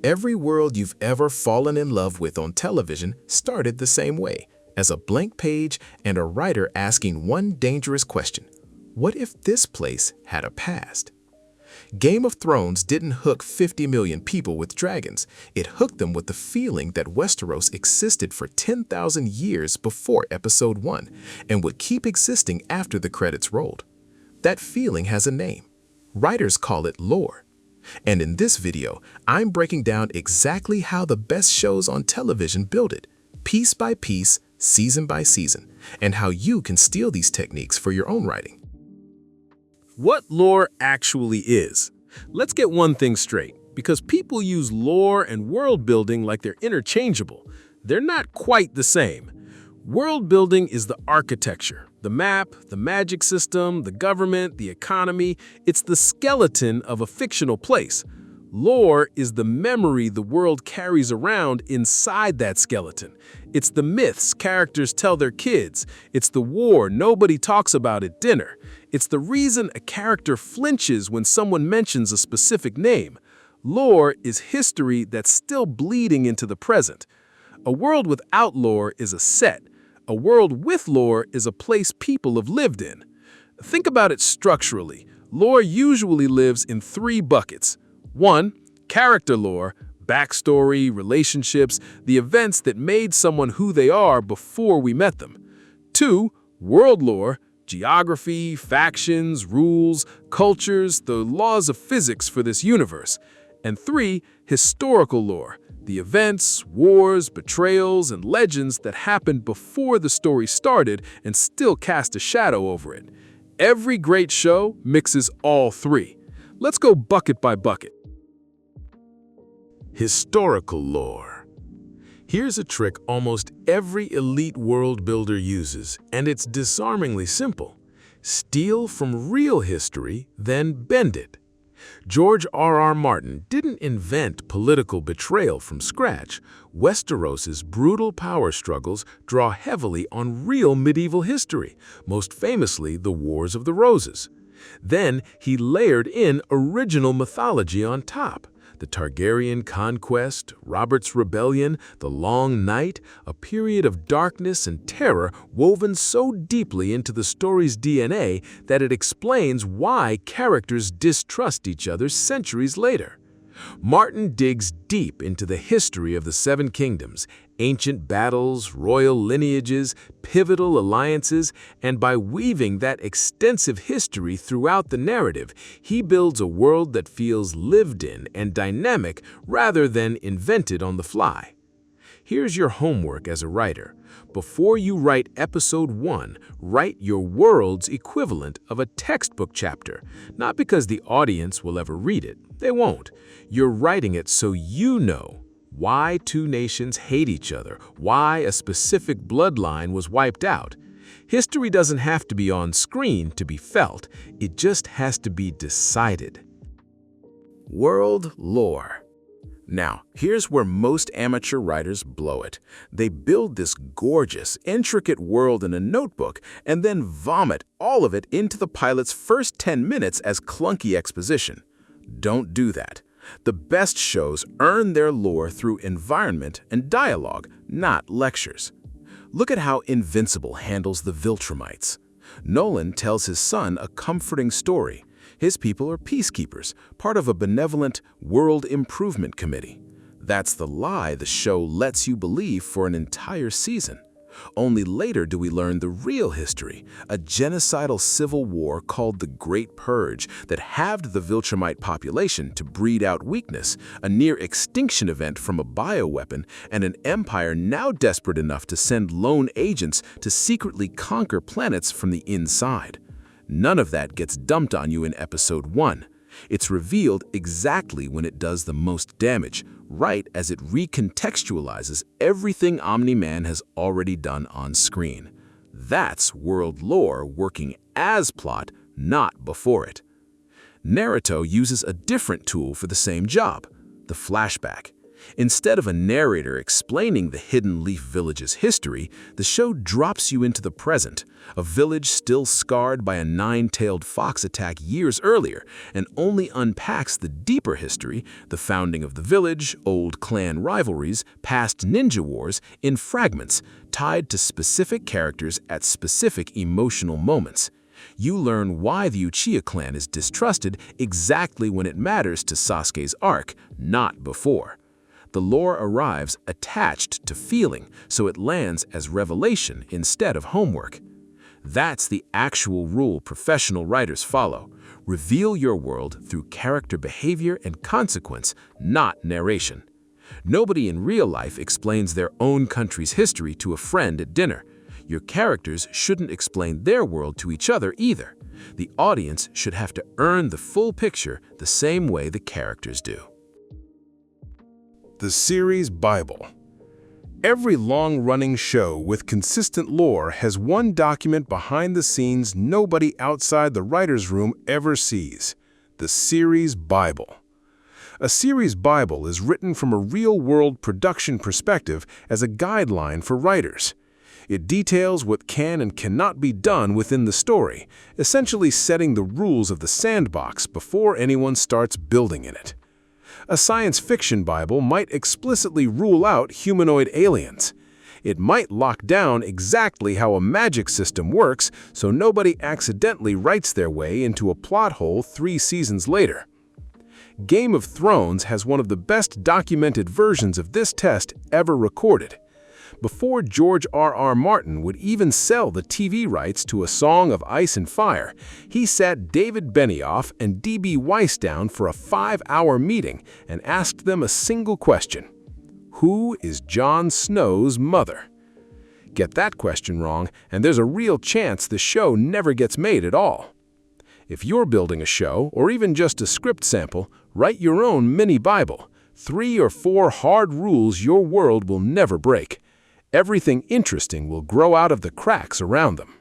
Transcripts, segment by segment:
Every world you've ever fallen in love with on television started the same way, as a blank page and a writer asking one dangerous question: what if this place had a past? Game of Thrones didn't hook 50 million people with dragons. It hooked them with the feeling that Westeros existed for 10,000 years before Episode 1 and would keep existing after the credits rolled. That feeling has a name. Writers call it lore. And in this video, I'm breaking down exactly how the best shows on television build it, piece by piece, season by season, and how you can steal these techniques for your own writing. What lore actually is. Let's get one thing straight, because people use lore and world building like they're interchangeable. They're not quite the same. World building is the architecture, the map, the magic system, the government, the economy. It's the skeleton of a fictional place. Lore is the memory the world carries around inside that skeleton. It's the myths characters tell their kids. It's the war nobody talks about at dinner. It's the reason a character flinches when someone mentions a specific name. Lore is history that's still bleeding into the present. A world without lore is a set. A world with lore is a place people have lived in. Think about it structurally. Lore usually lives in 3 buckets. 1. Character lore, backstory, relationships, the events that made someone who they are before we met them. 2. World lore, geography, factions, rules, cultures, the laws of physics for this universe. And 3. Historical lore, the events, wars, betrayals, and legends that happened before the story started and still cast a shadow over it. Every great show mixes all 3. Let's go bucket by bucket. Historical lore. Here's a trick almost every elite world builder uses, and it's disarmingly simple. Steal from real history, then bend it. George R.R. Martin didn't invent political betrayal from scratch. Westeros's brutal power struggles draw heavily on real medieval history, most famously the Wars of the Roses. Then he layered in original mythology on top. The Targaryen conquest, Robert's rebellion, the Long Night, a period of darkness and terror woven so deeply into the story's DNA that it explains why characters distrust each other centuries later. Martin digs deep into the history of the 7 kingdoms, ancient battles, royal lineages, pivotal alliances, and by weaving that extensive history throughout the narrative, he builds a world that feels lived in and dynamic rather than invented on the fly. Here's your homework as a writer. Before you write Episode 1, write your world's equivalent of a textbook chapter, not because the audience will ever read it. They won't. You're writing it so you know why 2 nations hate each other, why a specific bloodline was wiped out. History doesn't have to be on screen to be felt. It just has to be decided. World lore. Now, here's where most amateur writers blow it. They build this gorgeous, intricate world in a notebook and then vomit all of it into the pilot's first 10 minutes as clunky exposition. Don't do that. The best shows earn their lore through environment and dialogue, not lectures. Look at how Invincible handles the Viltrumites. Nolan tells his son a comforting story. His people are peacekeepers, part of a benevolent world improvement committee. That's the lie the show lets you believe for an entire season. Only later do we learn the real history, a genocidal civil war called the Great Purge that halved the Viltrumite population to breed out weakness, a near-extinction event from a bioweapon, and an empire now desperate enough to send lone agents to secretly conquer planets from the inside. None of that gets dumped on you in Episode 1. It's revealed exactly when it does the most damage, right as it recontextualizes everything Omni-Man has already done on screen. That's world lore working as plot, not before it. Naruto uses a different tool for the same job, the flashback. Instead of a narrator explaining the Hidden Leaf Village's history, the show drops you into the present, a village still scarred by a nine-tailed fox attack years earlier, and only unpacks the deeper history, the founding of the village, old clan rivalries, past ninja wars, in fragments, tied to specific characters at specific emotional moments. You learn why the Uchiha clan is distrusted exactly when it matters to Sasuke's arc, not before. The lore arrives attached to feeling, so it lands as revelation instead of homework. That's the actual rule professional writers follow. Reveal your world through character behavior and consequence, not narration. Nobody in real life explains their own country's history to a friend at dinner. Your characters shouldn't explain their world to each other either. The audience should have to earn the full picture the same way the characters do. The series Bible. Every long-running show with consistent lore has one document behind the scenes nobody outside the writer's room ever sees: the series Bible. A series Bible is written from a real-world production perspective as a guideline for writers. It details what can and cannot be done within the story, essentially setting the rules of the sandbox before anyone starts building in it. A science fiction Bible might explicitly rule out humanoid aliens. It might lock down exactly how a magic system works so nobody accidentally writes their way into a plot hole 3 seasons later. Game of Thrones has one of the best documented versions of this test ever recorded. Before George R.R. Martin would even sell the TV rights to A Song of Ice and Fire, he sat David Benioff and D.B. Weiss down for a 5-hour meeting and asked them a single question: who is Jon Snow's mother? Get that question wrong, and there's a real chance the show never gets made at all. If you're building a show, or even just a script sample, write your own mini-Bible. 3 or 4 hard rules your world will never break. Everything interesting will grow out of the cracks around them.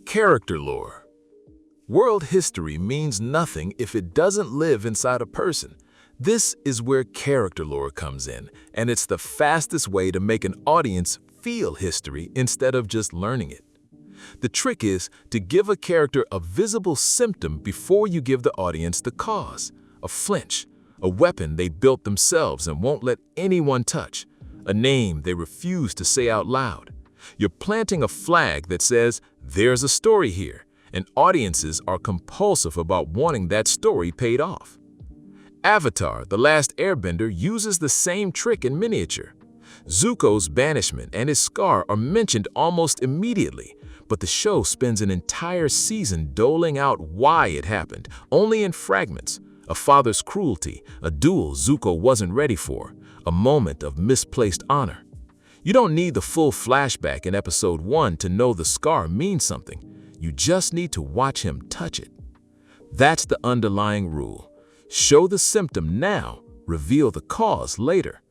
Character lore. World history means nothing if it doesn't live inside a person. This is where character lore comes in, and it's the fastest way to make an audience feel history instead of just learning it. The trick is to give a character a visible symptom before you give the audience the cause: a flinch, a weapon they built themselves and won't let anyone touch, a name they refuse to say out loud. You're planting a flag that says, there's a story here, and audiences are compulsive about wanting that story paid off. Avatar: The Last Airbender uses the same trick in miniature. Zuko's banishment and his scar are mentioned almost immediately, but the show spends an entire season doling out why it happened, only in fragments. A father's cruelty, a duel Zuko wasn't ready for, a moment of misplaced honor. You don't need the full flashback in episode 1 to know the scar means something. You just need to watch him touch it. That's the underlying rule. Show the symptom now, reveal the cause later.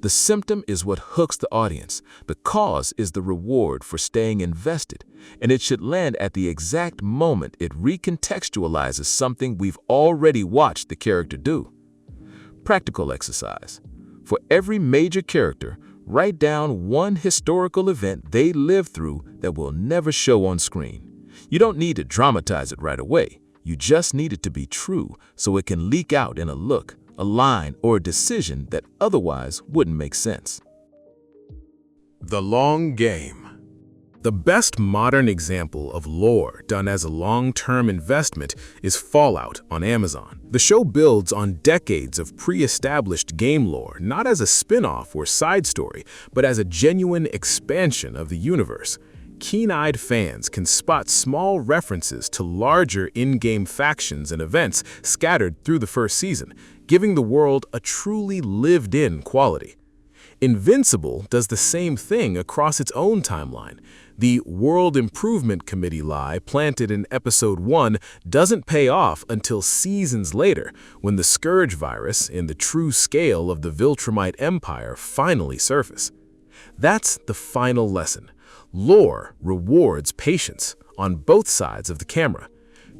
The symptom is what hooks the audience. The cause is the reward for staying invested, and it should land at the exact moment it recontextualizes something we've already watched the character do. Practical exercise. For every major character, write down one historical event they lived through that will never show on screen. You don't need to dramatize it right away. You just need it to be true so it can leak out in a look, a line, or a decision that otherwise wouldn't make sense. The long game. The best modern example of lore done as a long-term investment is Fallout on Amazon. The show builds on decades of pre-established game lore, not as a spin-off or side story, but as a genuine expansion of the universe. Keen-eyed fans can spot small references to larger in-game factions and events scattered through the first season, giving the world a truly lived-in quality. Invincible does the same thing across its own timeline. The World Improvement Committee lie planted in episode 1 doesn't pay off until seasons later, when the Scourge virus in the true scale of the Viltrumite Empire finally surface. That's the final lesson. Lore rewards patience on both sides of the camera.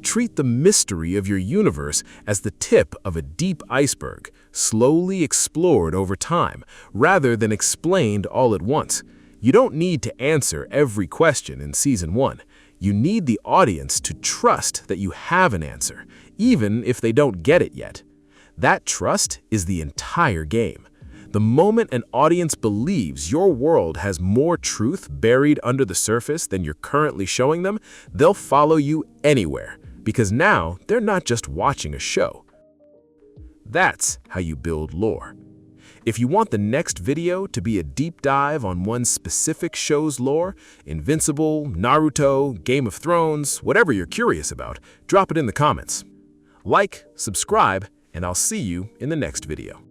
Treat the mystery of your universe as the tip of a deep iceberg, slowly explored over time, rather than explained all at once. You don't need to answer every question in Season 1. You need the audience to trust that you have an answer, even if they don't get it yet. That trust is the entire game. The moment an audience believes your world has more truth buried under the surface than you're currently showing them, they'll follow you anywhere, because now they're not just watching a show. That's how you build lore. If you want the next video to be a deep dive on one specific show's lore, Invincible, Naruto, Game of Thrones, whatever you're curious about, drop it in the comments. Like, subscribe, and I'll see you in the next video.